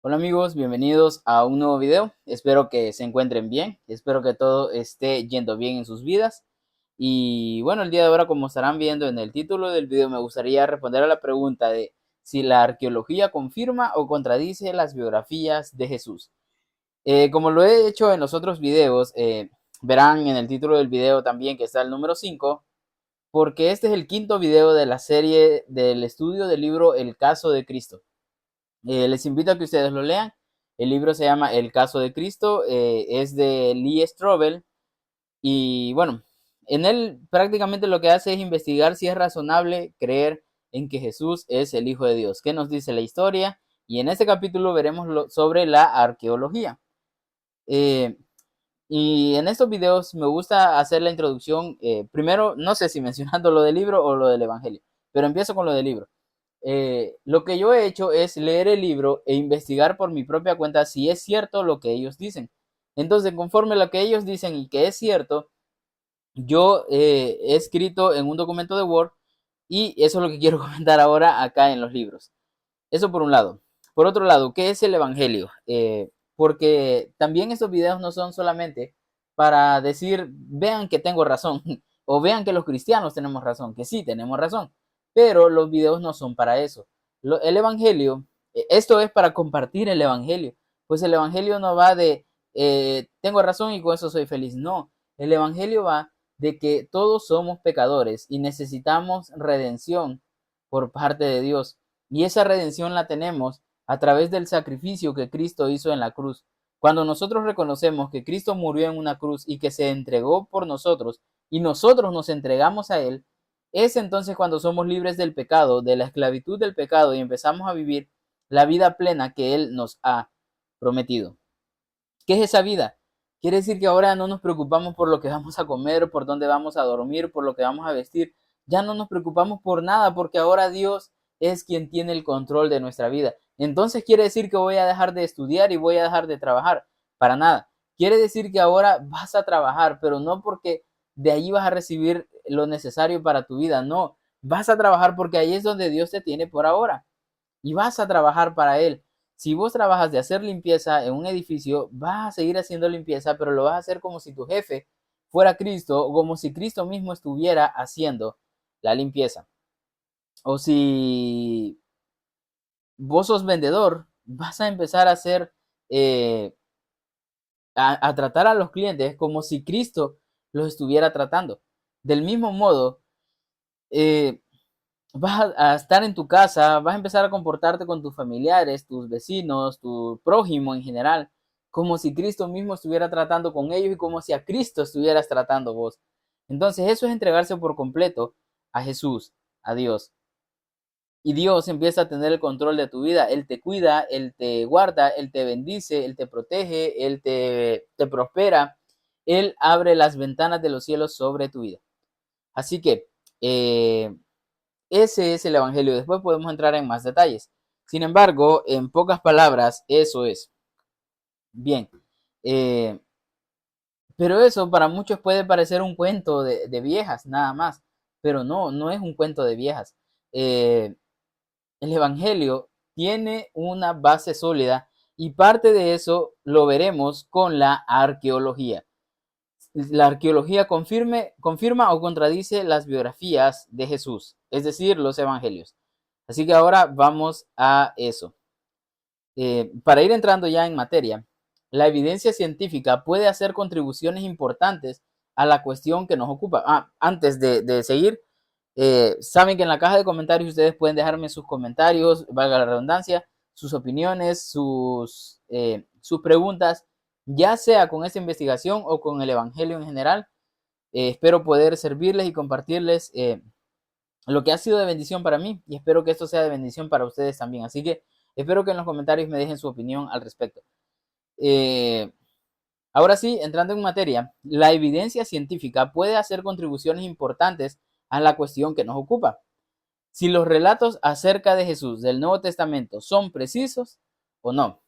Hola amigos, bienvenidos a un nuevo video. Espero que se encuentren bien, espero que todo esté yendo bien en sus vidas. Y bueno, el día de ahora, como estarán viendo en el título del video, me gustaría responder a la pregunta de si la arqueología confirma o contradice las biografías de Jesús. Como lo he hecho en los otros videos, verán en el título del video también que está el número 5, porque este es el quinto video de la serie del estudio del libro El caso de Cristo. Les invito a que ustedes lo lean. El libro se llama El caso de Cristo, es de Lee Strobel y bueno, en él prácticamente lo que hace es investigar si es razonable creer en que Jesús es el Hijo de Dios. ¿Qué nos dice la historia? Y en este capítulo veremos sobre la arqueología. Eh, y en estos videos me gusta hacer la introducción, primero, no sé si mencionando lo del libro o lo del Evangelio, pero empiezo con lo del libro. Lo que yo he hecho es leer el libro e investigar por mi propia cuenta si es cierto lo que ellos dicen. Entonces, conforme a lo que ellos dicen y que es cierto, yo he escrito en un documento de Word y eso es lo que quiero comentar ahora acá en los libros. Eso por un lado. Por otro lado, ¿qué es el Evangelio? Porque también estos videos no son solamente para decir, vean que tengo razón, o vean que los cristianos tenemos razón, que sí tenemos razón, pero los videos no son para eso. El Evangelio, esto es para compartir el Evangelio, pues el Evangelio no va de, tengo razón y con eso soy feliz, no, el Evangelio va de que todos somos pecadores y necesitamos redención por parte de Dios. Y esa redención la tenemos a través del sacrificio que Cristo hizo en la cruz. Cuando nosotros reconocemos que Cristo murió en una cruz y que se entregó por nosotros y nosotros nos entregamos a Él, es entonces cuando somos libres del pecado, de la esclavitud del pecado y empezamos a vivir la vida plena que Él nos ha prometido. ¿Qué es esa vida? Quiere decir que ahora no nos preocupamos por lo que vamos a comer, por dónde vamos a dormir, por lo que vamos a vestir. Ya no nos preocupamos por nada porque ahora Dios es quien tiene el control de nuestra vida. Entonces quiere decir que voy a dejar de estudiar y voy a dejar de trabajar. Para nada. Quiere decir que ahora vas a trabajar, pero no porque de ahí vas a recibir lo necesario para tu vida. No, vas a trabajar porque ahí es donde Dios te tiene por ahora y vas a trabajar para Él. Si vos trabajas de hacer limpieza en un edificio, vas a seguir haciendo limpieza, pero lo vas a hacer como si tu jefe fuera Cristo o como si Cristo mismo estuviera haciendo la limpieza. O si vos sos vendedor, vas a empezar a hacer, eh, a tratar a los clientes como si Cristo los estuviera tratando. Del mismo modo, eh, vas a estar en tu casa, vas a empezar a comportarte con tus familiares, tus vecinos, tu prójimo en general, como si Cristo mismo estuviera tratando con ellos y como si a Cristo estuvieras tratando vos. Entonces eso es entregarse por completo a Jesús, a Dios. Y Dios empieza a tener el control de tu vida. Él te cuida, Él te guarda, Él te bendice, Él te protege, Él te prospera. Él abre las ventanas de los cielos sobre tu vida. Así que ese es el Evangelio. Después podemos entrar en más detalles. Sin embargo, en pocas palabras, eso es. Bien. Eh, pero eso para muchos puede parecer un cuento de viejas, nada más. Pero no, no es un cuento de viejas. Eh, el Evangelio tiene una base sólida y parte de eso lo veremos con la arqueología. La arqueología confirma o contradice las biografías de Jesús, es decir, los evangelios. Así que ahora vamos a eso. Para ir entrando ya en materia, la evidencia científica puede hacer contribuciones importantes a la cuestión que nos ocupa. Antes de seguir, saben que en la caja de comentarios ustedes pueden dejarme sus comentarios, valga la redundancia, sus opiniones, sus preguntas, ya sea con esta investigación o con el Evangelio en general. Espero poder servirles y compartirles lo que ha sido de bendición para mí y espero que esto sea de bendición para ustedes también. Así que espero que en los comentarios me dejen su opinión al respecto. Eh, Ahora sí, entrando en materia, la evidencia científica puede hacer contribuciones importantes a la cuestión que nos ocupa. Si los relatos acerca de Jesús del Nuevo Testamento son precisos o no.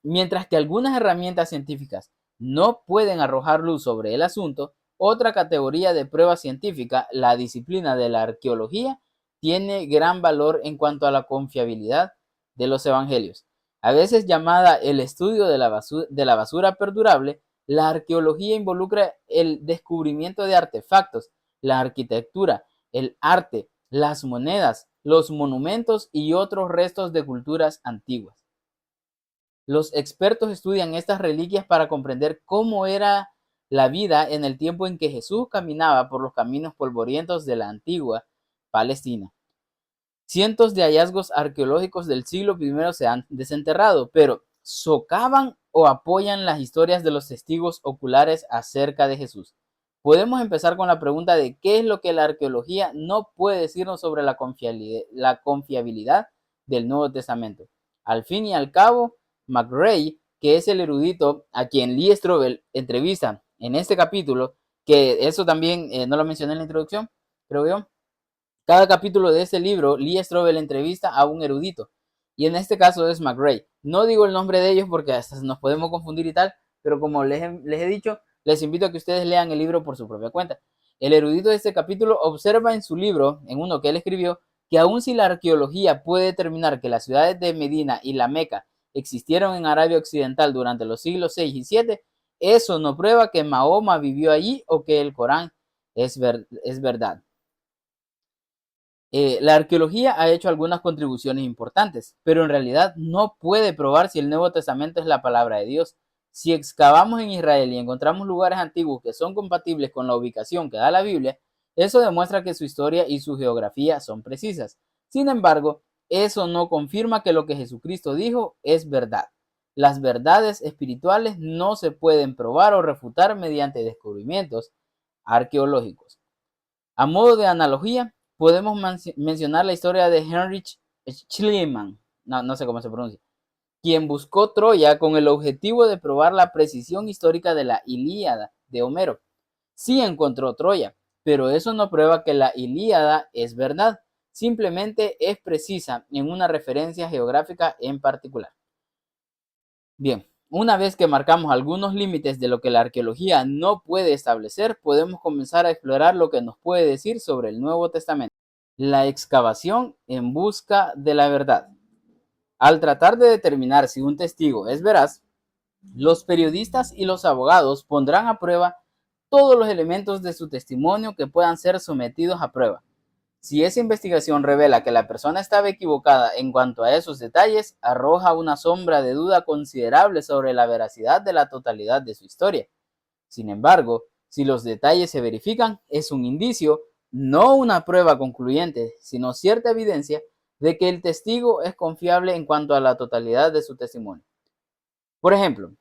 Mientras que algunas herramientas científicas no pueden arrojar luz sobre el asunto, otra categoría de prueba científica, la disciplina de la arqueología, tiene gran valor en cuanto a la confiabilidad de los evangelios. A veces llamada el estudio de la basura perdurable, la arqueología involucra el descubrimiento de artefactos, la arquitectura, el arte, las monedas, los monumentos y otros restos de culturas antiguas. Los expertos estudian estas reliquias para comprender cómo era la vida en el tiempo en que Jesús caminaba por los caminos polvorientos de la antigua Palestina. Cientos de hallazgos arqueológicos del siglo I se han desenterrado, pero socavan o apoyan las historias de los testigos oculares acerca de Jesús. Podemos empezar con la pregunta de qué es lo que la arqueología no puede decirnos sobre la confiabilidad del Nuevo Testamento. Al fin y al cabo, McRae, que es el erudito a quien Lee Strobel entrevista en este capítulo, que eso también no lo mencioné en la introducción, creo yo. Cada capítulo de este libro, Lee Strobel entrevista a un erudito, y en este caso es McRae. No digo el nombre de ellos porque hasta nos podemos confundir y tal, pero como les he dicho, les invito a que ustedes lean el libro por su propia cuenta. El erudito de este capítulo observa en su libro, en uno que él escribió, que aun si la arqueología puede determinar que las ciudades de Medina y la Meca existieron en Arabia Occidental durante los siglos 6 y 7, eso no prueba que Mahoma vivió allí o que el Corán es verdad. La arqueología ha hecho algunas contribuciones importantes, pero en realidad no puede probar si el Nuevo Testamento es la palabra de Dios. Si excavamos en Israel y encontramos lugares antiguos que son compatibles con la ubicación que da la Biblia, eso demuestra que su historia y su geografía son precisas. Sin embargo, eso no confirma que lo que Jesucristo dijo es verdad. Las verdades espirituales no se pueden probar o refutar mediante descubrimientos arqueológicos. A modo de analogía, podemos mencionar la historia de Heinrich Schliemann, no sé cómo se pronuncia, quien buscó Troya con el objetivo de probar la precisión histórica de la Ilíada de Homero. Sí encontró Troya, pero eso no prueba que la Ilíada es verdad, simplemente es precisa en una referencia geográfica en particular. Bien, una vez que marcamos algunos límites de lo que la arqueología no puede establecer, podemos comenzar a explorar lo que nos puede decir sobre el Nuevo Testamento. La excavación en busca de la verdad. Al tratar de determinar si un testigo es veraz, los periodistas y los abogados pondrán a prueba todos los elementos de su testimonio que puedan ser sometidos a prueba. Si esa investigación revela que la persona estaba equivocada en cuanto a esos detalles, arroja una sombra de duda considerable sobre la veracidad de la totalidad de su historia. Sin embargo, si los detalles se verifican, es un indicio, no una prueba concluyente, sino cierta evidencia de que el testigo es confiable en cuanto a la totalidad de su testimonio. Por ejemplo,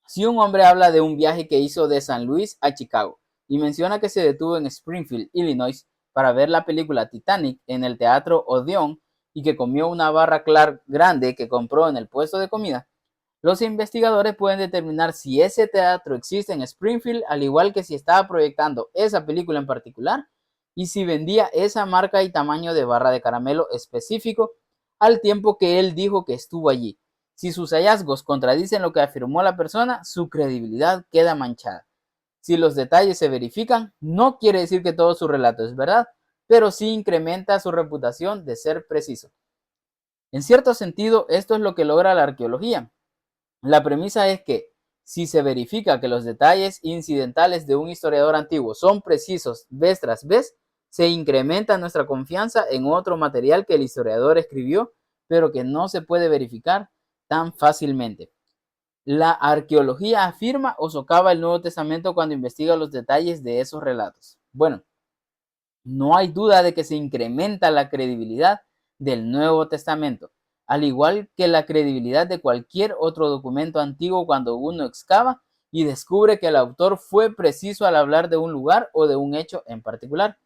si un hombre habla de un viaje que hizo de San Luis a Chicago y menciona que se detuvo en Springfield, Illinois, para ver la película Titanic en el Teatro Odeon y que comió una barra Clark grande que compró en el puesto de comida, los investigadores pueden determinar si ese teatro existe en Springfield, al igual que si estaba proyectando esa película en particular y si vendía esa marca y tamaño de barra de caramelo específico al tiempo que él dijo que estuvo allí. Si sus hallazgos contradicen lo que afirmó la persona, su credibilidad queda manchada. Si los detalles se verifican, no quiere decir que todo su relato es verdad, pero sí incrementa su reputación de ser preciso. En cierto sentido, esto es lo que logra la arqueología. La premisa es que, si se verifica que los detalles incidentales de un historiador antiguo son precisos vez tras vez, se incrementa nuestra confianza en otro material que el historiador escribió, pero que no se puede verificar tan fácilmente. La arqueología afirma o socava el Nuevo Testamento cuando investiga los detalles de esos relatos. Bueno, no hay duda de que se incrementa la credibilidad del Nuevo Testamento, al igual que la credibilidad de cualquier otro documento antiguo cuando uno excava y descubre que el autor fue preciso al hablar de un lugar o de un hecho en particular.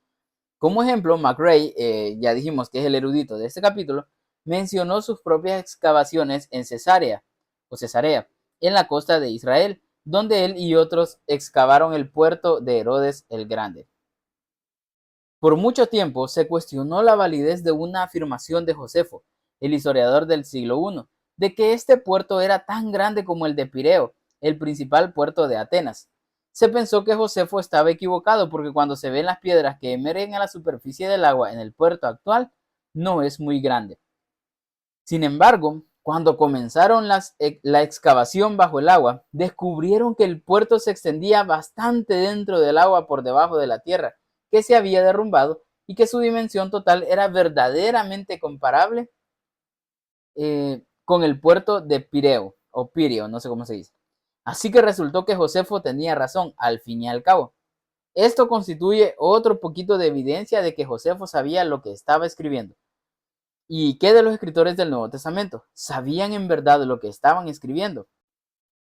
Como ejemplo, McRae, ya dijimos que es el erudito de este capítulo, mencionó sus propias excavaciones en Cesarea, en la costa de Israel, donde él y otros excavaron el puerto de Herodes el Grande. Por mucho tiempo se cuestionó la validez de una afirmación de Josefo, el historiador del siglo I, de que este puerto era tan grande como el de Pireo, el principal puerto de Atenas. Se pensó que Josefo estaba equivocado porque cuando se ven las piedras que emergen a la superficie del agua en el puerto actual, no es muy grande. Sin embargo, Cuando comenzaron la excavación bajo el agua, descubrieron que el puerto se extendía bastante dentro del agua por debajo de la tierra, que se había derrumbado y que su dimensión total era verdaderamente comparable con el puerto de Pireo, o Pireo, no sé cómo se dice. Así que resultó que Josefo tenía razón, al fin y al cabo. Esto constituye otro poquito de evidencia de que Josefo sabía lo que estaba escribiendo. ¿Y qué de los escritores del Nuevo Testamento? ¿Sabían en verdad lo que estaban escribiendo?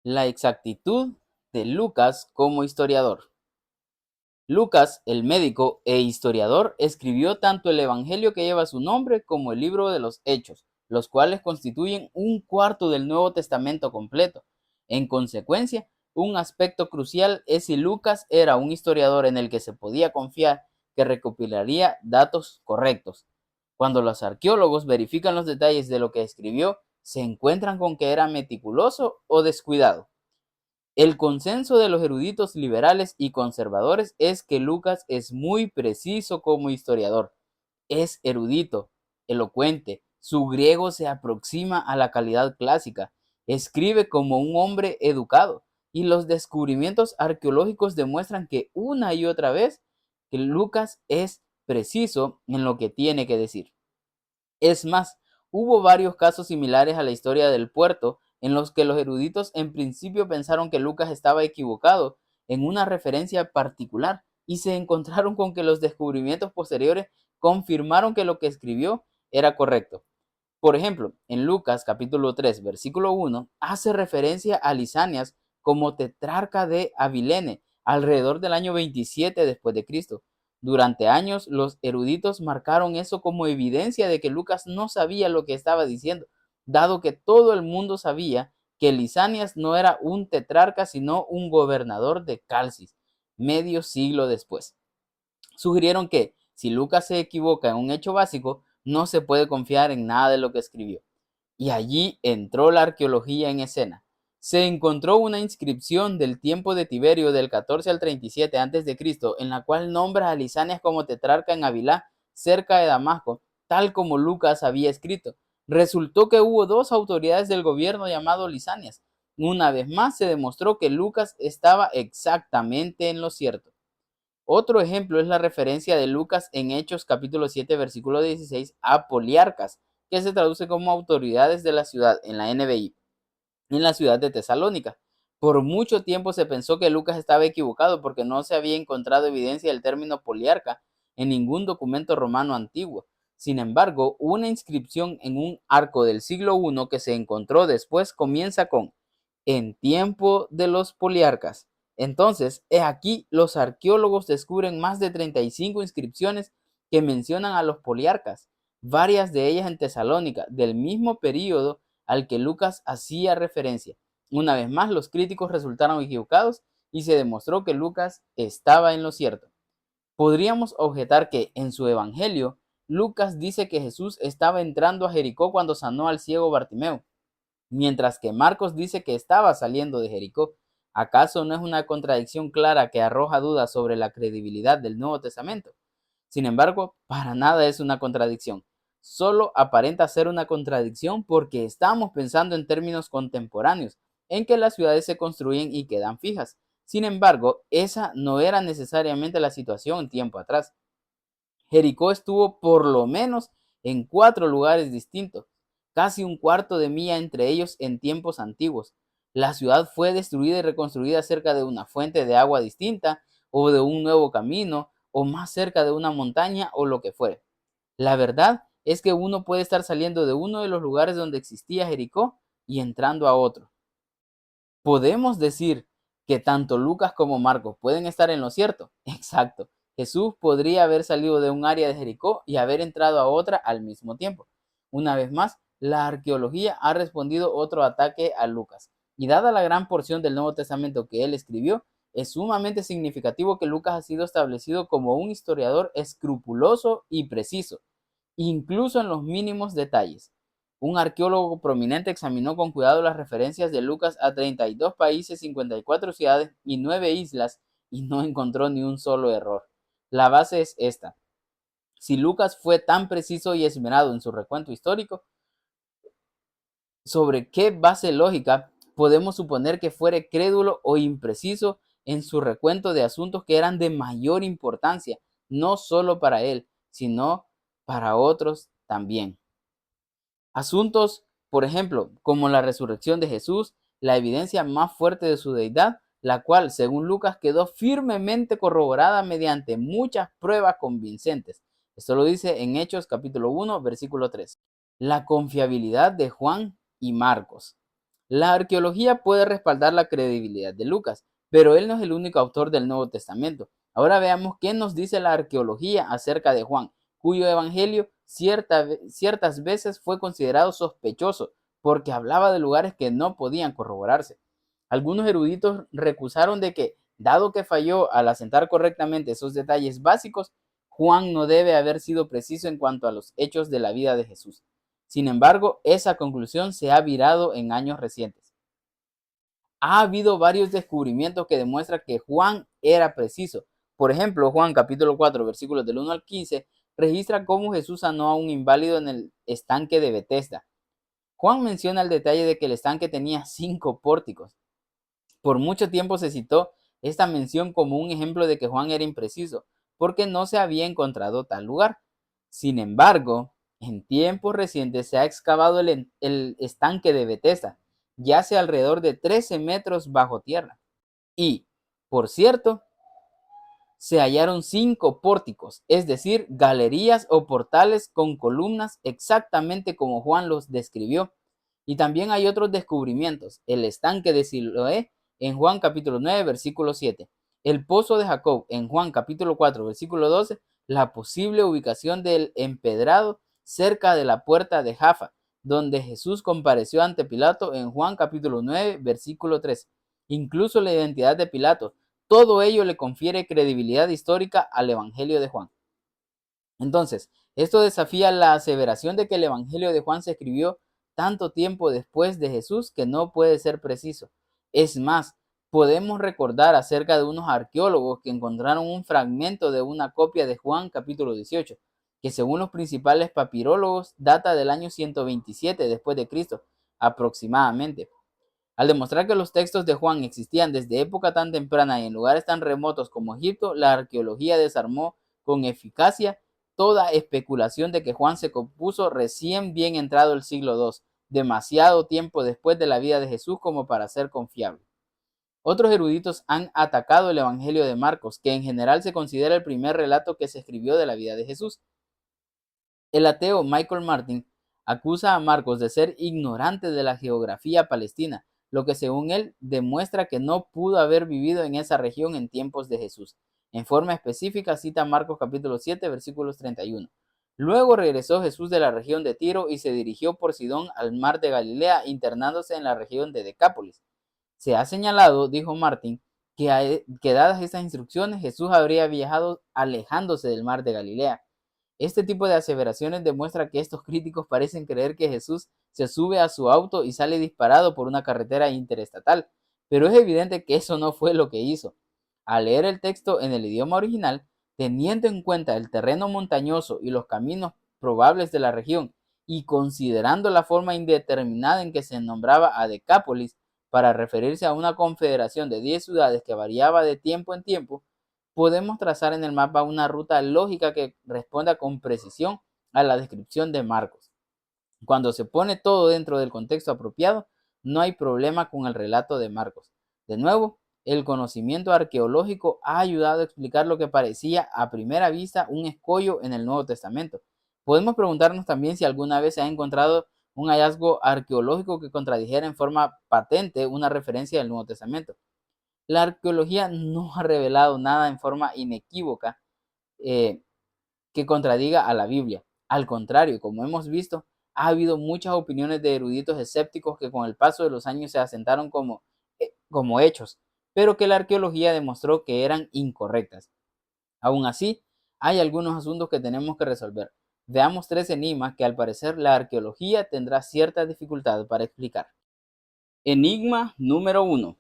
La exactitud de Lucas como historiador. Lucas, el médico e historiador, escribió tanto el Evangelio que lleva su nombre como el libro de los Hechos, los cuales constituyen un cuarto del Nuevo Testamento completo. En consecuencia, un aspecto crucial es si Lucas era un historiador en el que se podía confiar que recopilaría datos correctos. Cuando los arqueólogos verifican los detalles de lo que escribió, se encuentran con que era meticuloso o descuidado. El consenso de los eruditos liberales y conservadores es que Lucas es muy preciso como historiador. Es erudito, elocuente, su griego se aproxima a la calidad clásica, escribe como un hombre educado, y los descubrimientos arqueológicos demuestran que una y otra vez que Lucas es preciso en lo que tiene que decir. Es más, hubo varios casos similares a la historia del puerto en los que los eruditos en principio pensaron que Lucas estaba equivocado en una referencia particular y se encontraron con que los descubrimientos posteriores confirmaron que lo que escribió era correcto. Por ejemplo, en Lucas capítulo 3, versículo 1, hace referencia a Lisanias como tetrarca de Abilene alrededor del año 27 después de Cristo. Durante años, los eruditos marcaron eso como evidencia de que Lucas no sabía lo que estaba diciendo, dado que todo el mundo sabía que Lisanias no era un tetrarca, sino un gobernador de Calcis, medio siglo después. Sugirieron que, si Lucas se equivoca en un hecho básico, no se puede confiar en nada de lo que escribió. Y allí entró la arqueología en escena. Se encontró una inscripción del tiempo de Tiberio del 14 al 37 a.C., en la cual nombra a Lisanias como tetrarca en Avilá, cerca de Damasco, tal como Lucas había escrito. Resultó que hubo dos autoridades del gobierno llamado Lisanias. Una vez más se demostró que Lucas estaba exactamente en lo cierto. Otro ejemplo es la referencia de Lucas en Hechos capítulo 7 versículo 16 a poliarcas, que se traduce como autoridades de la ciudad en la NBI, en la ciudad de Tesalónica. Por mucho tiempo se pensó que Lucas estaba equivocado porque no se había encontrado evidencia del término poliarca en ningún documento romano antiguo. Sin embargo, una inscripción en un arco del siglo I que se encontró después comienza con en tiempo de los poliarcas. Entonces, aquí los arqueólogos descubren más de 35 inscripciones que mencionan a los poliarcas, varias de ellas en Tesalónica, del mismo período al que Lucas hacía referencia. Una vez más, los críticos resultaron equivocados y se demostró que Lucas estaba en lo cierto. Podríamos objetar que en su evangelio, Lucas dice que Jesús estaba entrando a Jericó cuando sanó al ciego Bartimeo, mientras que Marcos dice que estaba saliendo de Jericó. ¿Acaso no es una contradicción clara que arroja dudas sobre la credibilidad del Nuevo Testamento? Sin embargo, para nada es una contradicción. Solo aparenta ser una contradicción porque estamos pensando en términos contemporáneos, en que las ciudades se construyen y quedan fijas. Sin embargo, esa no era necesariamente la situación en tiempo atrás. Jericó estuvo por lo menos en 4 lugares distintos, casi un cuarto de milla entre ellos en tiempos antiguos. La ciudad fue destruida y reconstruida cerca de una fuente de agua distinta, o de un nuevo camino, o más cerca de una montaña, o lo que fuere. La verdad es que uno puede estar saliendo de uno de los lugares donde existía Jericó y entrando a otro. ¿Podemos decir que tanto Lucas como Marcos pueden estar en lo cierto? Exacto. Jesús podría haber salido de un área de Jericó y haber entrado a otra al mismo tiempo. Una vez más, la arqueología ha respondido otro ataque a Lucas. Y dada la gran porción del Nuevo Testamento que él escribió, es sumamente significativo que Lucas ha sido establecido como un historiador escrupuloso y preciso, incluso en los mínimos detalles. Un arqueólogo prominente examinó con cuidado las referencias de Lucas a 32 países, 54 ciudades y 9 islas y no encontró ni un solo error. La base es esta. Si Lucas fue tan preciso y esmerado en su recuento histórico, sobre qué base lógica podemos suponer que fuere crédulo o impreciso en su recuento de asuntos que eran de mayor importancia, no solo para él, sino para otros también. Asuntos, por ejemplo, como la resurrección de Jesús, la evidencia más fuerte de su deidad, la cual, según Lucas, quedó firmemente corroborada mediante muchas pruebas convincentes. Esto lo dice en Hechos capítulo 1, versículo 3. La confiabilidad de Juan y Marcos. La arqueología puede respaldar la credibilidad de Lucas, pero él no es el único autor del Nuevo Testamento. Ahora veamos qué nos dice la arqueología acerca de Juan, cuyo evangelio ciertas veces fue considerado sospechoso porque hablaba de lugares que no podían corroborarse. Algunos eruditos recusaron de que, dado que falló al asentar correctamente esos detalles básicos, Juan no debe haber sido preciso en cuanto a los hechos de la vida de Jesús. Sin embargo, esa conclusión se ha virado en años recientes. Ha habido varios descubrimientos que demuestran que Juan era preciso. Por ejemplo, Juan capítulo 4, versículos del 1 al 15, registra cómo Jesús sanó a un inválido en el estanque de Betesda. Juan menciona el detalle de que el estanque tenía 5 pórticos. Por mucho tiempo se citó esta mención como un ejemplo de que Juan era impreciso, porque no se había encontrado tal lugar. Sin embargo, en tiempos recientes se ha excavado el estanque de Betesda, yace alrededor de 13 metros bajo tierra. Y, por cierto, se hallaron 5 pórticos, es decir, galerías o portales con columnas exactamente como Juan los describió. Y también hay otros descubrimientos: el estanque de Siloé en Juan capítulo 9, versículo 7, el pozo de Jacob en Juan capítulo 4, versículo 12, la posible ubicación del empedrado cerca de la puerta de Jaffa, donde Jesús compareció ante Pilato en Juan capítulo 9, versículo 3, incluso la identidad de Pilato. Todo ello le confiere credibilidad histórica al Evangelio de Juan. Entonces, esto desafía la aseveración de que el Evangelio de Juan se escribió tanto tiempo después de Jesús que no puede ser preciso. Es más, podemos recordar acerca de unos arqueólogos que encontraron un fragmento de una copia de Juan capítulo 18, que según los principales papirólogos data del año 127 después de Cristo, aproximadamente. Al demostrar que los textos de Juan existían desde época tan temprana y en lugares tan remotos como Egipto, la arqueología desarmó con eficacia toda especulación de que Juan se compuso recién bien entrado el siglo II, demasiado tiempo después de la vida de Jesús como para ser confiable. Otros eruditos han atacado el Evangelio de Marcos, que en general se considera el primer relato que se escribió de la vida de Jesús. El ateo Michael Martin acusa a Marcos de ser ignorante de la geografía palestina, lo que según él demuestra que no pudo haber vivido en esa región en tiempos de Jesús. En forma específica cita Marcos capítulo 7 versículos 31. Luego regresó Jesús de la región de Tiro y se dirigió por Sidón al mar de Galilea, internándose en la región de Decápolis. Se ha señalado, dijo Martin, que dadas estas instrucciones Jesús habría viajado alejándose del mar de Galilea. Este tipo de aseveraciones demuestra que estos críticos parecen creer que Jesús se sube a su auto y sale disparado por una carretera interestatal, pero es evidente que eso no fue lo que hizo. Al leer el texto en el idioma original, teniendo en cuenta el terreno montañoso y los caminos probables de la región, y considerando la forma indeterminada en que se nombraba a Decápolis para referirse a una confederación de 10 ciudades que variaba de tiempo en tiempo, podemos trazar en el mapa una ruta lógica que responda con precisión a la descripción de Marcos. Cuando se pone todo dentro del contexto apropiado, no hay problema con el relato de Marcos. De nuevo, el conocimiento arqueológico ha ayudado a explicar lo que parecía a primera vista un escollo en el Nuevo Testamento. Podemos preguntarnos también si alguna vez se ha encontrado un hallazgo arqueológico que contradijera en forma patente una referencia del Nuevo Testamento. La arqueología no ha revelado nada en forma inequívoca que contradiga a la Biblia. Al contrario, como hemos visto, ha habido muchas opiniones de eruditos escépticos que con el paso de los años se asentaron como hechos, pero que la arqueología demostró que eran incorrectas. Aún así, hay algunos asuntos que tenemos que resolver. Veamos 3 enigmas que al parecer la arqueología tendrá cierta dificultad para explicar. Enigma número 1.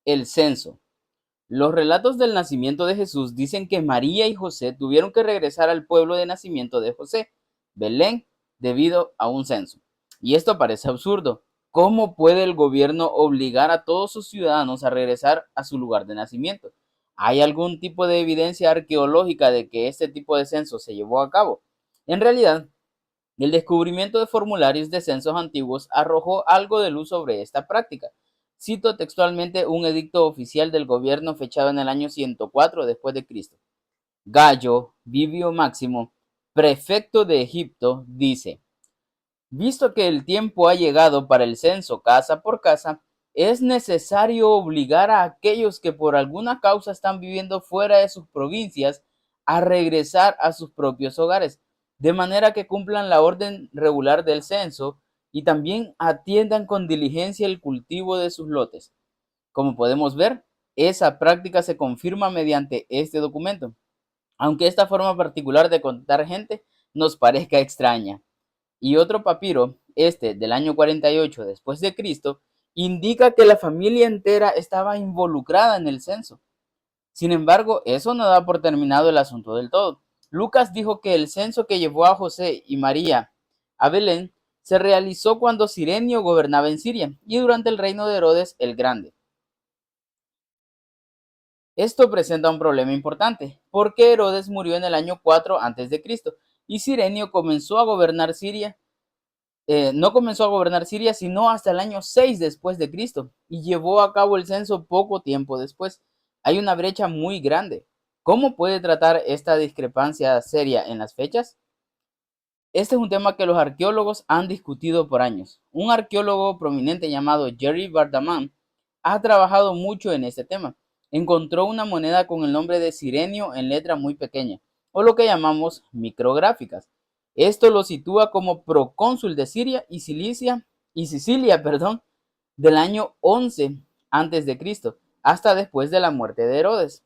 El censo. Los relatos del nacimiento de Jesús dicen que María y José tuvieron que regresar al pueblo de nacimiento de José, Belén, debido a un censo. Y esto parece absurdo. ¿Cómo puede el gobierno obligar a todos sus ciudadanos a regresar a su lugar de nacimiento? ¿Hay algún tipo de evidencia arqueológica de que este tipo de censo se llevó a cabo? En realidad, el descubrimiento de formularios de censos antiguos arrojó algo de luz sobre esta práctica. Cito textualmente un edicto oficial del gobierno fechado en el año 104 después de Cristo. Gallo Vivio Máximo, prefecto de Egipto, dice: visto que el tiempo ha llegado para el censo casa por casa, es necesario obligar a aquellos que por alguna causa están viviendo fuera de sus provincias a regresar a sus propios hogares, de manera que cumplan la orden regular del censo y también atiendan con diligencia el cultivo de sus lotes. Como podemos ver, esa práctica se confirma mediante este documento, aunque esta forma particular de contar gente nos parezca extraña. Y otro papiro, este del año 48 después de Cristo, indica que la familia entera estaba involucrada en el censo. Sin embargo, eso no da por terminado el asunto del todo. Lucas dijo que el censo que llevó a José y María a Belén se realizó cuando Cirenio gobernaba en Siria y durante el reino de Herodes el Grande. Esto presenta un problema importante, porque Herodes murió en el año 4 a.C. y Cirenio comenzó a gobernar Siria no comenzó a gobernar Siria sino hasta el año 6 después de Cristo y llevó a cabo el censo poco tiempo después. Hay una brecha muy grande. ¿Cómo puede tratar esta discrepancia seria en las fechas? Este es un tema que los arqueólogos han discutido por años. Un arqueólogo prominente llamado Jerry Vardaman ha trabajado mucho en este tema. Encontró una moneda con el nombre de Cirenio en letra muy pequeña, o lo que llamamos micrográficas. Esto lo sitúa como procónsul de Siria y Sicilia, del año 11 antes de Cristo, hasta después de la muerte de Herodes.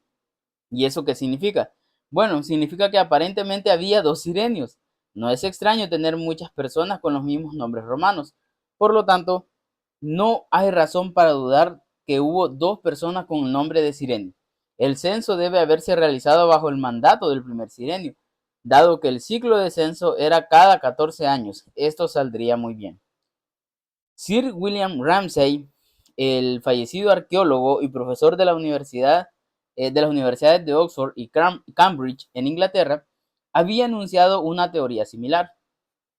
¿Y eso qué significa? Bueno, significa que aparentemente había dos sirenios. No es extraño tener muchas personas con los mismos nombres romanos. Por lo tanto, no hay razón para dudar que hubo dos personas con el nombre de Sirenio. El censo debe haberse realizado bajo el mandato del primer Sirenio, dado que el ciclo de censo era cada 14 años. Esto saldría muy bien. Sir William Ramsay, el fallecido arqueólogo y profesor de las universidades de Oxford y Cambridge en Inglaterra, había anunciado una teoría similar.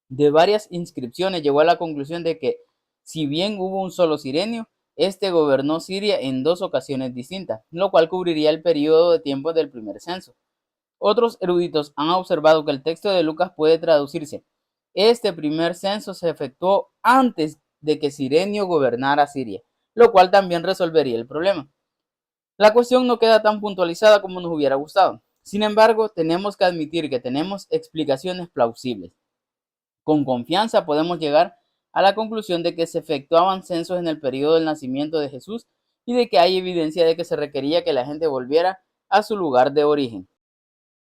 De varias inscripciones llegó a la conclusión de que, si bien hubo un solo Cirenio, este gobernó Siria en dos ocasiones distintas, lo cual cubriría el periodo de tiempo del primer censo. Otros eruditos han observado que el texto de Lucas puede traducirse: este primer censo se efectuó antes de que Cirenio gobernara Siria, lo cual también resolvería el problema. La cuestión no queda tan puntualizada como nos hubiera gustado. Sin embargo, tenemos que admitir que tenemos explicaciones plausibles. Con confianza podemos llegar a la conclusión de que se efectuaban censos en el periodo del nacimiento de Jesús y de que hay evidencia de que se requería que la gente volviera a su lugar de origen.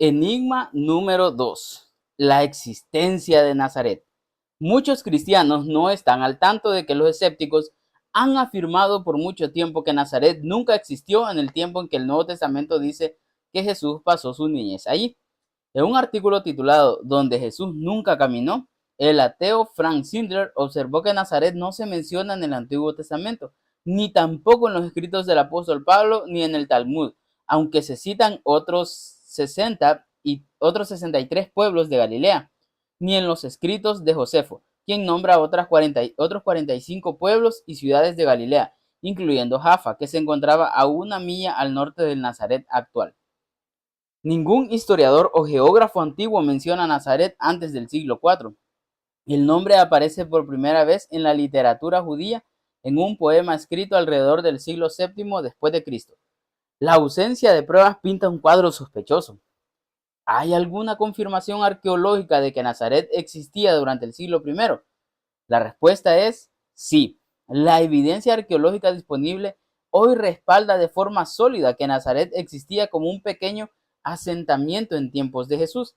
Enigma número 2. La existencia de Nazaret. Muchos cristianos no están al tanto de que los escépticos han afirmado por mucho tiempo que Nazaret nunca existió en el tiempo en que el Nuevo Testamento dice que Jesús pasó su niñez allí. En un artículo titulado "Donde Jesús nunca caminó", el ateo Frank Sindler observó que Nazaret no se menciona en el Antiguo Testamento, ni tampoco en los escritos del apóstol Pablo ni en el Talmud, aunque se citan otros 63 pueblos de Galilea, ni en los escritos de Josefo, quien nombra otros 45 pueblos y ciudades de Galilea, incluyendo Jaffa, que se encontraba a una milla al norte del Nazaret actual. Ningún historiador o geógrafo antiguo menciona Nazaret antes del siglo IV. El nombre aparece por primera vez en la literatura judía en un poema escrito alrededor del siglo VII después de Cristo. La ausencia de pruebas pinta un cuadro sospechoso. ¿Hay alguna confirmación arqueológica de que Nazaret existía durante el siglo I? La respuesta es sí. La evidencia arqueológica disponible hoy respalda de forma sólida que Nazaret existía como un pequeño asentamiento en tiempos de Jesús.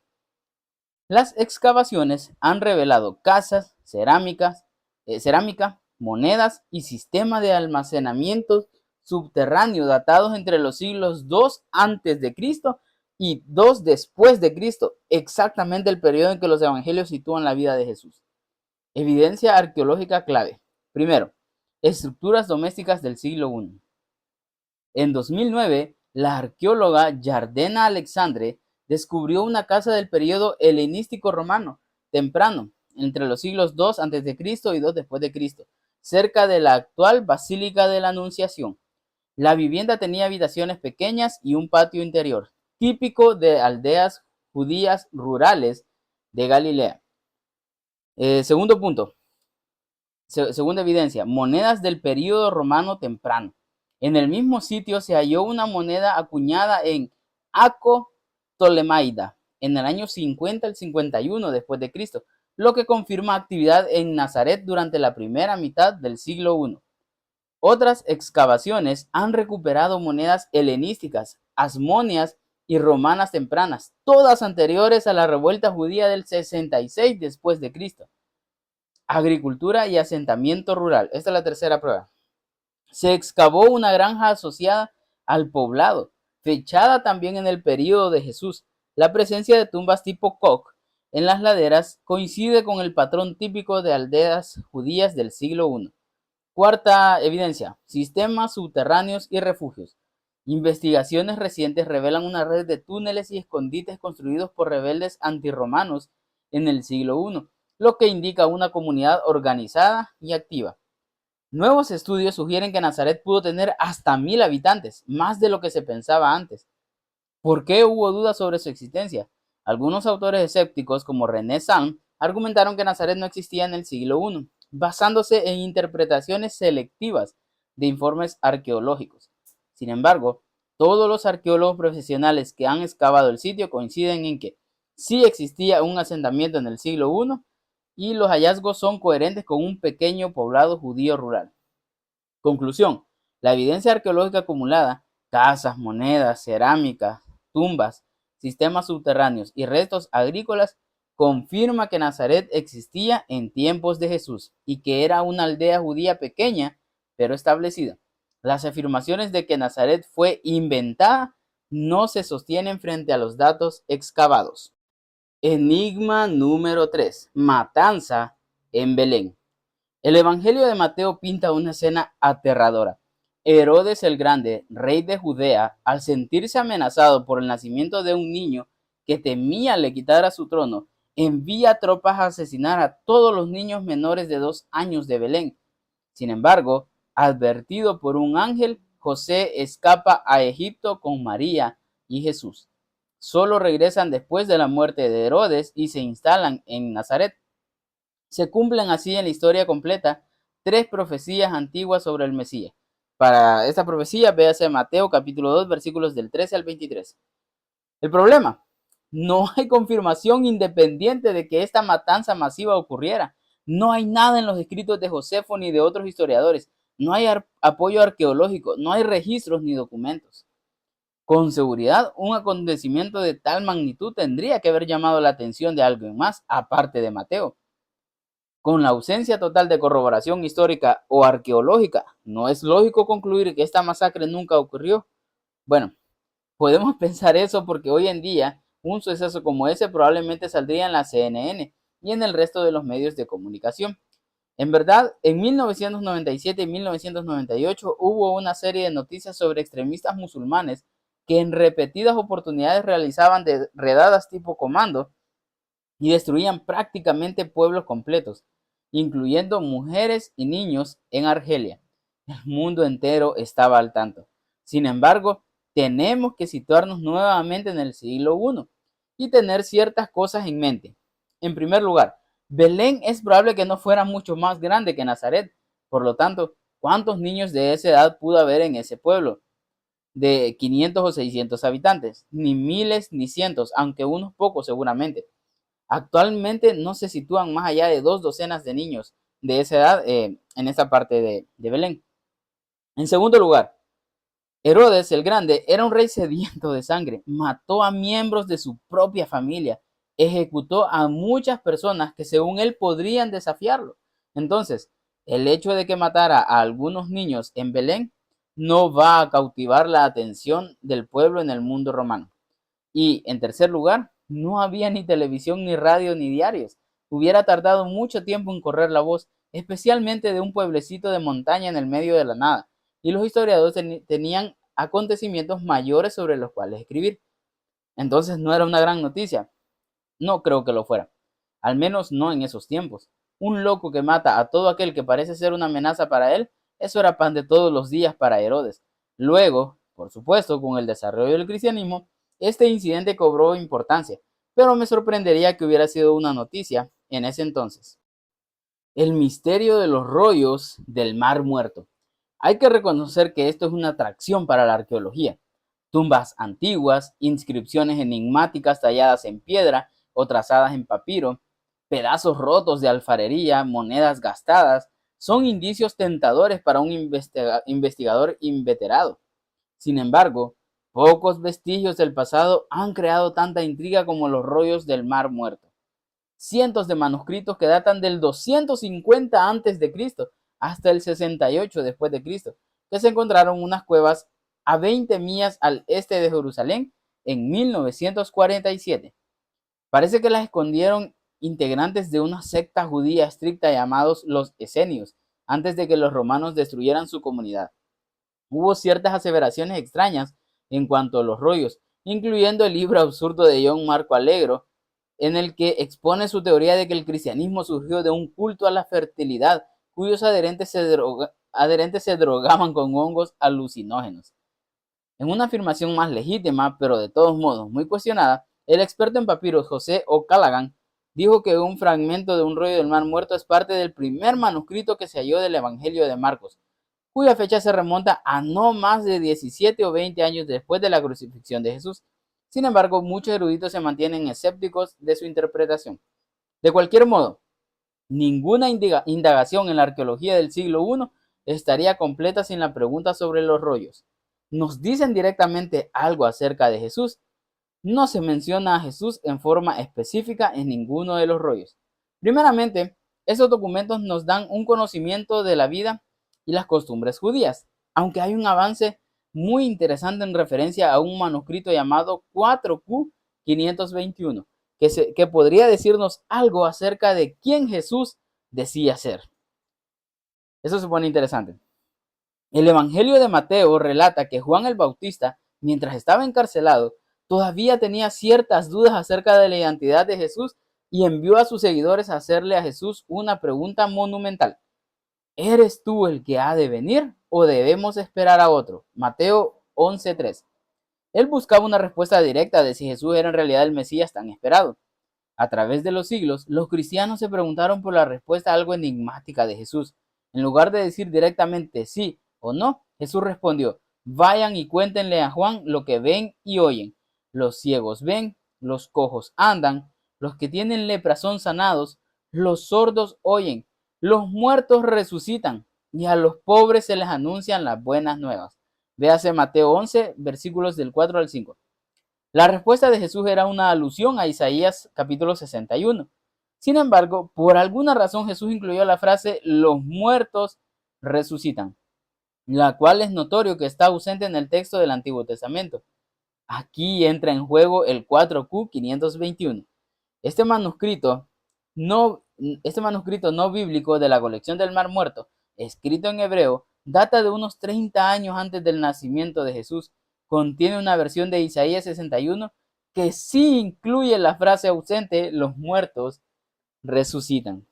Las excavaciones han revelado casas, cerámica, monedas y sistema de almacenamiento subterráneo datados entre los siglos II antes de Cristo y II después de Cristo, exactamente el periodo en que los evangelios sitúan la vida de Jesús. Evidencia arqueológica clave. Primero, Estructuras domésticas del siglo I. En 2009, la arqueóloga Yardena Alexandre descubrió una casa del periodo helenístico romano temprano, entre los siglos II a.C. y II después de Cristo, cerca de la actual Basílica de la Anunciación. La vivienda tenía habitaciones pequeñas y un patio interior, típico de aldeas judías rurales de Galilea. Segundo punto, segunda evidencia, monedas del período romano temprano. En el mismo sitio se halló una moneda acuñada en Aco Ptolemaida en el año 50 al 51 después de Cristo, lo que confirma actividad en Nazaret durante la primera mitad del siglo I. Otras excavaciones han recuperado monedas helenísticas, asmonias y romanas tempranas, todas anteriores a la revuelta judía del 66 después de Cristo. Agricultura y asentamiento rural. Esta es la tercera prueba. Se excavó una granja asociada al poblado, fechada también en el período de Jesús. La presencia de tumbas tipo Koch en las laderas coincide con el patrón típico de aldeas judías del siglo I. Cuarta evidencia, sistemas subterráneos y refugios. Investigaciones recientes revelan una red de túneles y escondites construidos por rebeldes antirromanos en el siglo I, lo que indica una comunidad organizada y activa. Nuevos estudios sugieren que Nazaret pudo tener hasta 1000 habitantes, más de lo que se pensaba antes. ¿Por qué hubo dudas sobre su existencia? Algunos autores escépticos, como René Sand, argumentaron que Nazaret no existía en el siglo I, basándose en interpretaciones selectivas de informes arqueológicos. Sin embargo, todos los arqueólogos profesionales que han excavado el sitio coinciden en que sí existía un asentamiento en el siglo I y los hallazgos son coherentes con un pequeño poblado judío rural. Conclusión: la evidencia arqueológica acumulada, casas, monedas, cerámica, tumbas, sistemas subterráneos y restos agrícolas, confirma que Nazaret existía en tiempos de Jesús y que era una aldea judía pequeña pero establecida. Las afirmaciones de que Nazaret fue inventada no se sostienen frente a los datos excavados. Enigma número 3. Matanza en Belén. El Evangelio de Mateo pinta una escena aterradora. Herodes el Grande, rey de Judea, al sentirse amenazado por el nacimiento de un niño que temía le quitara su trono, envía tropas a asesinar a todos los niños menores de 2 años de Belén. Sin embargo, advertido por un ángel, José escapa a Egipto con María y Jesús. Solo regresan después de la muerte de Herodes y se instalan en Nazaret. Se cumplen así en la historia completa 3 profecías antiguas sobre el Mesías. Para esta profecía, véase Mateo capítulo 2, versículos del 13 al 23. El problema: no hay confirmación independiente de que esta matanza masiva ocurriera. No hay nada en los escritos de Josefo ni de otros historiadores. No hay apoyo arqueológico, no hay registros ni documentos. Con seguridad, un acontecimiento de tal magnitud tendría que haber llamado la atención de alguien más, aparte de Mateo. Con la ausencia total de corroboración histórica o arqueológica, ¿no es lógico concluir que esta masacre nunca ocurrió? Bueno, podemos pensar eso porque hoy en día un suceso como ese probablemente saldría en la CNN y en el resto de los medios de comunicación. En verdad, en 1997 y 1998 hubo una serie de noticias sobre extremistas musulmanes que en repetidas oportunidades realizaban redadas tipo comando y destruían prácticamente pueblos completos, incluyendo mujeres y niños en Argelia. El mundo entero estaba al tanto. Sin embargo, tenemos que situarnos nuevamente en el siglo I y tener ciertas cosas en mente. En primer lugar, Belén es probable que no fuera mucho más grande que Nazaret. Por lo tanto, ¿cuántos niños de esa edad pudo haber en ese pueblo de 500 o 600 habitantes? Ni miles ni cientos, aunque unos pocos seguramente. Actualmente no se sitúan más allá de 2 docenas de niños de esa edad en esta parte de Belén. En segundo lugar, Herodes el Grande era un rey sediento de sangre, mató a miembros de su propia familia, ejecutó a muchas personas que según él podrían desafiarlo. Entonces, el hecho de que matara a algunos niños en Belén no va a cautivar la atención del pueblo en el mundo romano. Y en tercer lugar, no había ni televisión, ni radio, ni diarios. Hubiera tardado mucho tiempo en correr la voz especialmente de un pueblecito de montaña en el medio de la nada, y los historiadores tenían acontecimientos mayores sobre los cuales escribir. Entonces no era una gran noticia. No creo que lo fuera, al menos no en esos tiempos. Un loco que mata a todo aquel que parece ser una amenaza para él, eso era pan de todos los días para Herodes. Luego, por supuesto, con el desarrollo del cristianismo, este incidente cobró importancia, pero me sorprendería que hubiera sido una noticia en ese entonces. El misterio de los rollos del Mar Muerto. Hay que reconocer que esto es una atracción para la arqueología. Tumbas antiguas, inscripciones enigmáticas talladas en piedra o trazadas en papiro, pedazos rotos de alfarería, monedas gastadas, son indicios tentadores para un investigador inveterado. Sin embargo, pocos vestigios del pasado han creado tanta intriga como los rollos del Mar Muerto. Cientos de manuscritos que datan del 250 a.C. hasta el 68 después de Cristo, que se encontraron en unas cuevas a 20 millas al este de Jerusalén en 1947. Parece que las escondieron integrantes de una secta judía estricta llamados los esenios, antes de que los romanos destruyeran su comunidad. Hubo ciertas aseveraciones extrañas en cuanto a los rollos, incluyendo el libro absurdo de John Marco Allegro, en el que expone su teoría de que el cristianismo surgió de un culto a la fertilidad, cuyos adherentes se drogaban con hongos alucinógenos. En una afirmación más legítima, pero de todos modos muy cuestionada, el experto en papiros José O'Callaghan dijo que un fragmento de un rollo del Mar Muerto es parte del primer manuscrito que se halló del Evangelio de Marcos, cuya fecha se remonta a no más de 17 o 20 años después de la crucifixión de Jesús. Sin embargo, muchos eruditos se mantienen escépticos de su interpretación. De cualquier modo, ninguna indagación en la arqueología del siglo I estaría completa sin la pregunta sobre los rollos. ¿Nos dicen directamente algo acerca de Jesús? No se menciona a Jesús en forma específica en ninguno de los rollos. Primeramente, esos documentos nos dan un conocimiento de la vida y las costumbres judías, aunque hay un avance muy interesante en referencia a un manuscrito llamado 4Q 521, que podría decirnos algo acerca de quién Jesús decía ser. Eso se pone interesante. El Evangelio de Mateo relata que Juan el Bautista, mientras estaba encarcelado, todavía tenía ciertas dudas acerca de la identidad de Jesús y envió a sus seguidores a hacerle a Jesús una pregunta monumental. ¿Eres tú el que ha de venir o debemos esperar a otro? Mateo 11:3. Él buscaba una respuesta directa de si Jesús era en realidad el Mesías tan esperado. A través de los siglos, los cristianos se preguntaron por la respuesta algo enigmática de Jesús. En lugar de decir directamente sí o no, Jesús respondió: vayan y cuéntenle a Juan lo que ven y oyen. Los ciegos ven, los cojos andan, los que tienen lepra son sanados, los sordos oyen, los muertos resucitan y a los pobres se les anuncian las buenas nuevas. Véase Mateo 11, versículos del 4 al 5. La respuesta de Jesús era una alusión a Isaías capítulo 61. Sin embargo, por alguna razón Jesús incluyó la frase los muertos resucitan, la cual es notorio que está ausente en el texto del Antiguo Testamento. Aquí entra en juego el 4Q 521. Este manuscrito no bíblico de la colección del Mar Muerto, escrito en hebreo, data de unos 30 años antes del nacimiento de Jesús. Contiene una versión de Isaías 61 que sí incluye la frase ausente, los muertos resucitan.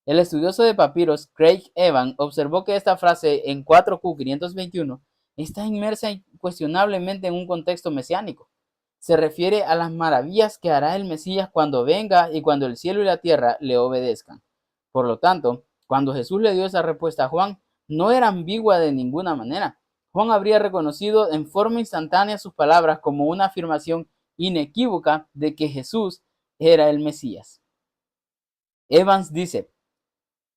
El estudioso de papiros Craig Evans observó que esta frase en 4Q 521 está inmersa incuestionablemente en un contexto mesiánico. Se refiere a las maravillas que hará el Mesías cuando venga y cuando el cielo y la tierra le obedezcan. Por lo tanto, cuando Jesús le dio esa respuesta a Juan, no era ambigua de ninguna manera. Juan habría reconocido en forma instantánea sus palabras como una afirmación inequívoca de que Jesús era el Mesías. Evans dice,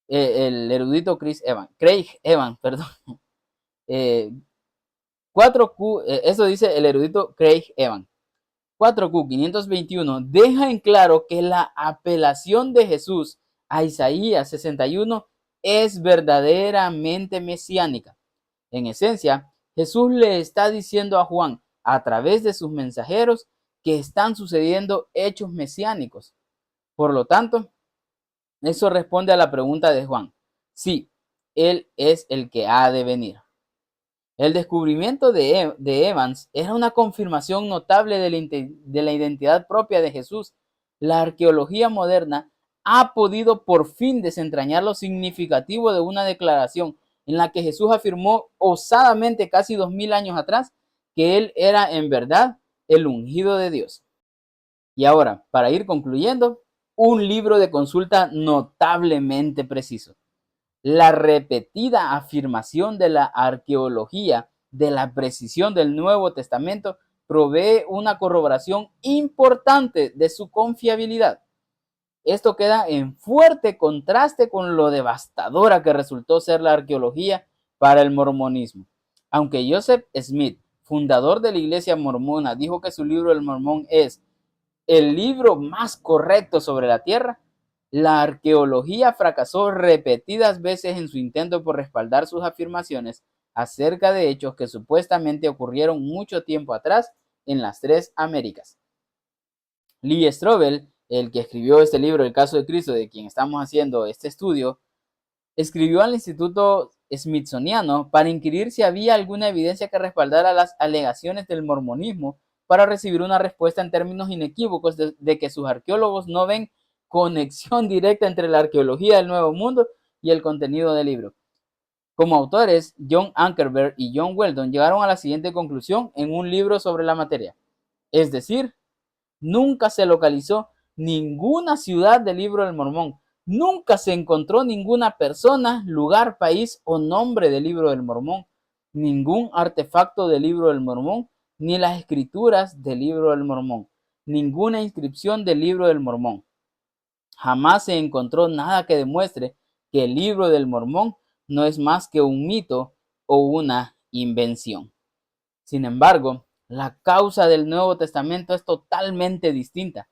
el erudito Craig Evans, perdón, 4Q, eso dice el erudito Craig Evans. 4Q 521 deja en claro que la apelación de Jesús a Isaías 61 es verdaderamente mesiánica. En esencia, Jesús le está diciendo a Juan, a través de sus mensajeros, que están sucediendo hechos mesiánicos. Por lo tanto, eso responde a la pregunta de Juan: Sí, Él es el que ha de venir. El descubrimiento de Evans era una confirmación notable de la identidad propia de Jesús. La arqueología moderna ha podido por fin desentrañar lo significativo de una declaración en la que Jesús afirmó osadamente casi 2000 años atrás que Él era en verdad el ungido de Dios. Y ahora, para ir concluyendo, un libro de consulta notablemente preciso. La repetida afirmación de la arqueología de la precisión del Nuevo Testamento provee una corroboración importante de su confiabilidad. Esto queda en fuerte contraste con lo devastadora que resultó ser la arqueología para el mormonismo. Aunque Joseph Smith, fundador de la Iglesia Mormona, dijo que su libro El Mormón es el libro más correcto sobre la Tierra, la arqueología fracasó repetidas veces en su intento por respaldar sus afirmaciones acerca de hechos que supuestamente ocurrieron mucho tiempo atrás en las tres Américas. Lee Strobel, el que escribió este libro, El caso de Cristo, de quien estamos haciendo este estudio, escribió al Instituto Smithsoniano para inquirir si había alguna evidencia que respaldara las alegaciones del mormonismo para recibir una respuesta en términos inequívocos de que sus arqueólogos no ven conexión directa entre la arqueología del Nuevo Mundo y el contenido del libro. Como autores, John Ankerberg y John Weldon llegaron a la siguiente conclusión en un libro sobre la materia. Es decir, nunca se localizó ninguna ciudad del Libro del Mormón. Nunca se encontró ninguna persona, lugar, país o nombre del Libro del Mormón. Ningún artefacto del Libro del Mormón, ni las escrituras del Libro del Mormón. Ninguna inscripción del Libro del Mormón. Jamás se encontró nada que demuestre que el Libro del Mormón no es más que un mito o una invención. Sin embargo, la causa del Nuevo Testamento es totalmente distinta.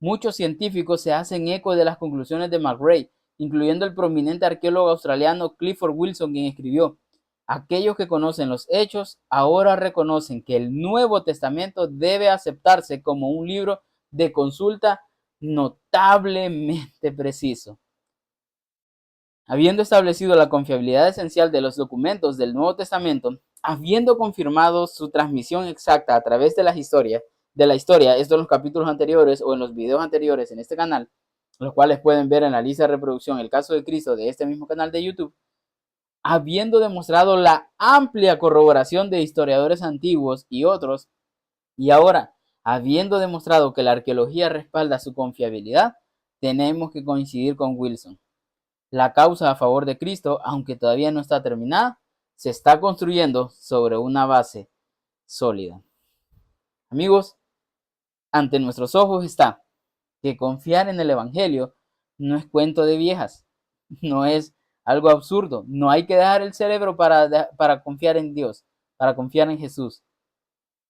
Muchos científicos se hacen eco de las conclusiones de McRae, incluyendo el prominente arqueólogo australiano Clifford Wilson, quien escribió: aquellos que conocen los hechos ahora reconocen que el Nuevo Testamento debe aceptarse como un libro de consulta notablemente preciso. Habiendo establecido la confiabilidad esencial de los documentos del Nuevo Testamento, habiendo confirmado su transmisión exacta a través de la historia, esto en los capítulos anteriores o en los videos anteriores en este canal, los cuales pueden ver en la lista de reproducción El caso de Cristo de este mismo canal de YouTube, habiendo demostrado la amplia corroboración de historiadores antiguos y otros, y ahora, habiendo demostrado que la arqueología respalda su confiabilidad, tenemos que coincidir con Wilson. La causa a favor de Cristo, aunque todavía no está terminada, se está construyendo sobre una base sólida. Amigos, ante nuestros ojos está que confiar en el Evangelio no es cuento de viejas, no es algo absurdo. No hay que dejar el cerebro para confiar en Dios, para confiar en Jesús.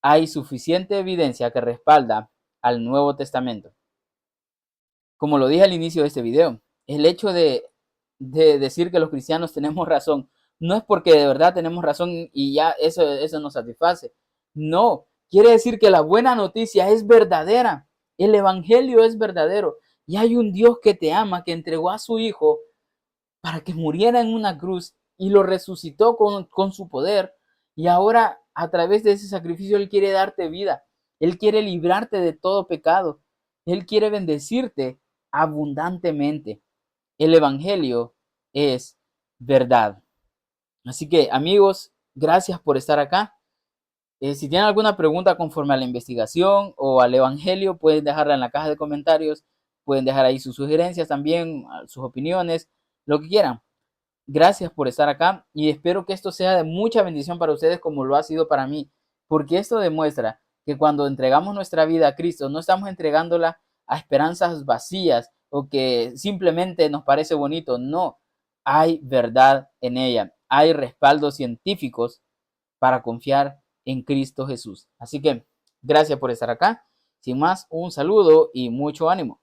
Hay suficiente evidencia que respalda al Nuevo Testamento. Como lo dije al inicio de este video, el hecho de decir que los cristianos tenemos razón no es porque de verdad tenemos razón y ya eso nos satisface. No, quiere decir que la buena noticia es verdadera. El Evangelio es verdadero. Y hay un Dios que te ama, que entregó a su Hijo para que muriera en una cruz y lo resucitó con su poder. Y ahora, a través de ese sacrificio, Él quiere darte vida. Él quiere librarte de todo pecado. Él quiere bendecirte abundantemente. El Evangelio es verdad. Así que, amigos, gracias por estar acá. Si tienen alguna pregunta conforme a la investigación o al Evangelio, pueden dejarla en la caja de comentarios. Pueden dejar ahí sus sugerencias también, sus opiniones, lo que quieran. Gracias por estar acá y espero que esto sea de mucha bendición para ustedes como lo ha sido para mí, porque esto demuestra que cuando entregamos nuestra vida a Cristo, no estamos entregándola a esperanzas vacías o que simplemente nos parece bonito. No, hay verdad en ella, hay respaldos científicos para confiar en Cristo Jesús. Así que gracias por estar acá. Sin más, un saludo y mucho ánimo.